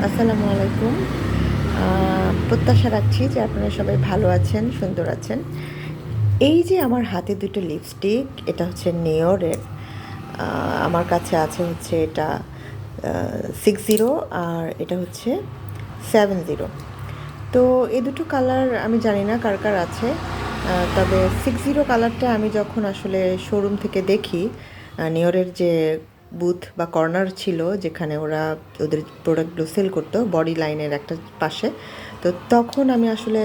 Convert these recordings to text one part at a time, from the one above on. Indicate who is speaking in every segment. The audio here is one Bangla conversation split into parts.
Speaker 1: আসসালামু আলাইকুম। প্রত্যাশা রাখছি যে আপনারা সবাই ভালো আছেন, সুন্দর আছেন। এই যে আমার হাতে দুটো লিপস্টিক, এটা হচ্ছে নিওরের। আমার কাছে আছে হচ্ছে এটা 60 আর এটা হচ্ছে 70। তো এই দুটো কালার আমি জানি না কার কার আছে। তবে 60 কালারটা আমি যখন আসলে শোরুম থেকে দেখি, নিওরের যে বুথ বা কর্নার ছিল যেখানে ওরা ওদের প্রোডাক্টগুলো সেল করতো বডি লাইনের একটা পাশে, তো তখন আমি আসলে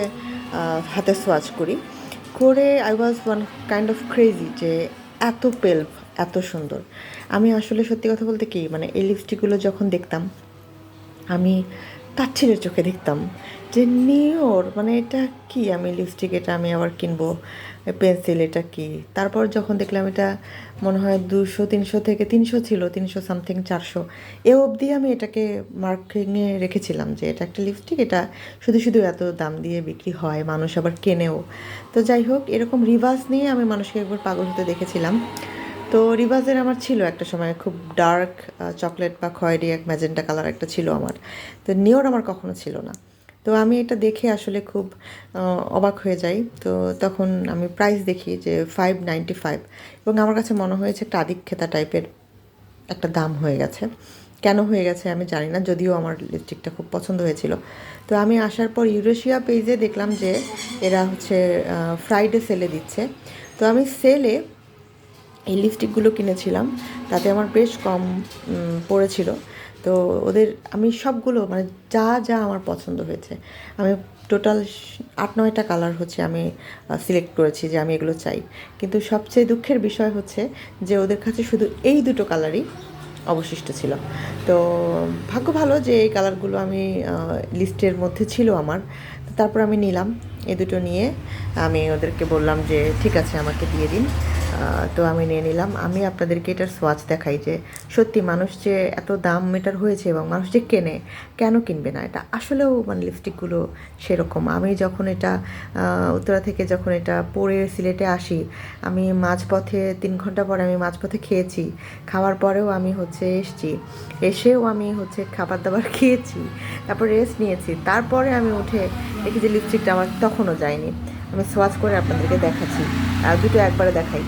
Speaker 1: হাতে সোয়াচ করি করে I was one kind of crazy যে এত পেল, এত সুন্দর। আমি আসলে সত্যি কথা বলতে কি, মানে এই লিপস্টিকগুলো যখন দেখতাম আমি তাচ্ছিলের চোখে দেখতাম যে নিওর, মানে এটা কি, আমি লিপস্টিক, এটা আমি আবার কিনবো, পেন্সিল, এটা কি। তারপর যখন দেখলাম এটা মনে হয় 200-300 থেকে 300 ছিল, 300 সামথিং, 400 এ অবধি আমি এটাকে মার্কিংয়ে রেখেছিলাম যে এটা একটা লিপস্টিক, এটা শুধু শুধু এত দাম দিয়ে বিক্রি হয়, মানুষ আবার কেনেও। তো যাই হোক, এরকম রিভার্স নিয়ে আমি মানুষকে একবার পাগল হতে দেখেছিলাম। তো রিভাজের আমার ছিল একটা সময় খুব ডার্ক চকলেট বা খয়েরি এক ম্যাজেন্টা কালার একটা ছিল আমার। তো নিওর আমার কখনো ছিল না। তো আমি এটা দেখে আসলে খুব অবাক হয়ে যাই। তো তখন আমি প্রাইস দেখি যে 595, এবং আমার কাছে মনে হয়েছে একটা আদিক্ষেতা টাইপের একটা দাম হয়ে গেছে। কেন হয়ে গেছে আমি জানি না, যদিও আমার লিপস্টিকটা খুব পছন্দ হয়েছিল। তো আমি আসার পর ইউরেশিয়া পেজে দেখলাম যে এরা হচ্ছে ফ্রাইডে সেলে দিচ্ছে। তো আমি সেলে এই লিপস্টিকগুলো কিনেছিলাম, তাতে আমার বেশ কম পড়েছিল। তো ওদের আমি সবগুলো, মানে যা যা আমার পছন্দ হয়েছে, আমি টোটাল 8-9টা কালার হচ্ছে আমি সিলেক্ট করেছি যে আমি এগুলো চাই। কিন্তু সবচেয়ে দুঃখের বিষয় হচ্ছে যে ওদের কাছে শুধু এই দুটো কালারই অবশিষ্ট ছিল। তো ভাগ্য ভালো যে এই কালারগুলো আমি লিস্টের মধ্যে ছিল আমার। তো তারপর আমি নিলাম এই দুটো নিয়ে। আমি ওদেরকে বললাম যে ঠিক আছে, আমাকে দিয়ে দিন। তো আমি নিয়ে নিলাম। আমি আপনাদেরকে এটার সোয়াচ দেখাই যে সত্যি মানুষ যে এত দাম এটার হয়েছে এবং মানুষ যে কেনে, কেন কিনবে না। এটা আসলেও মানে লিপস্টিকগুলো সেরকম। আমি যখন এটা উত্তরা থেকে যখন এটা পরে সিলেটে আসি, আমি মাঝপথে 3 ঘন্টা পরে আমি মাঝপথে খেয়েছি। খাওয়ার পরেও আমি হচ্ছে এসছি, এসেও আমি হচ্ছে খাবার দাবার খেয়েছি, তারপর রেস্ট নিয়েছি, তারপরে আমি উঠে দেখি যে লিপস্টিকটা আমার তখনও যায়নি। আমি সোয়াচ করে আপনাদেরকে দেখাচ্ছি, আর দুটো একবারে দেখাই।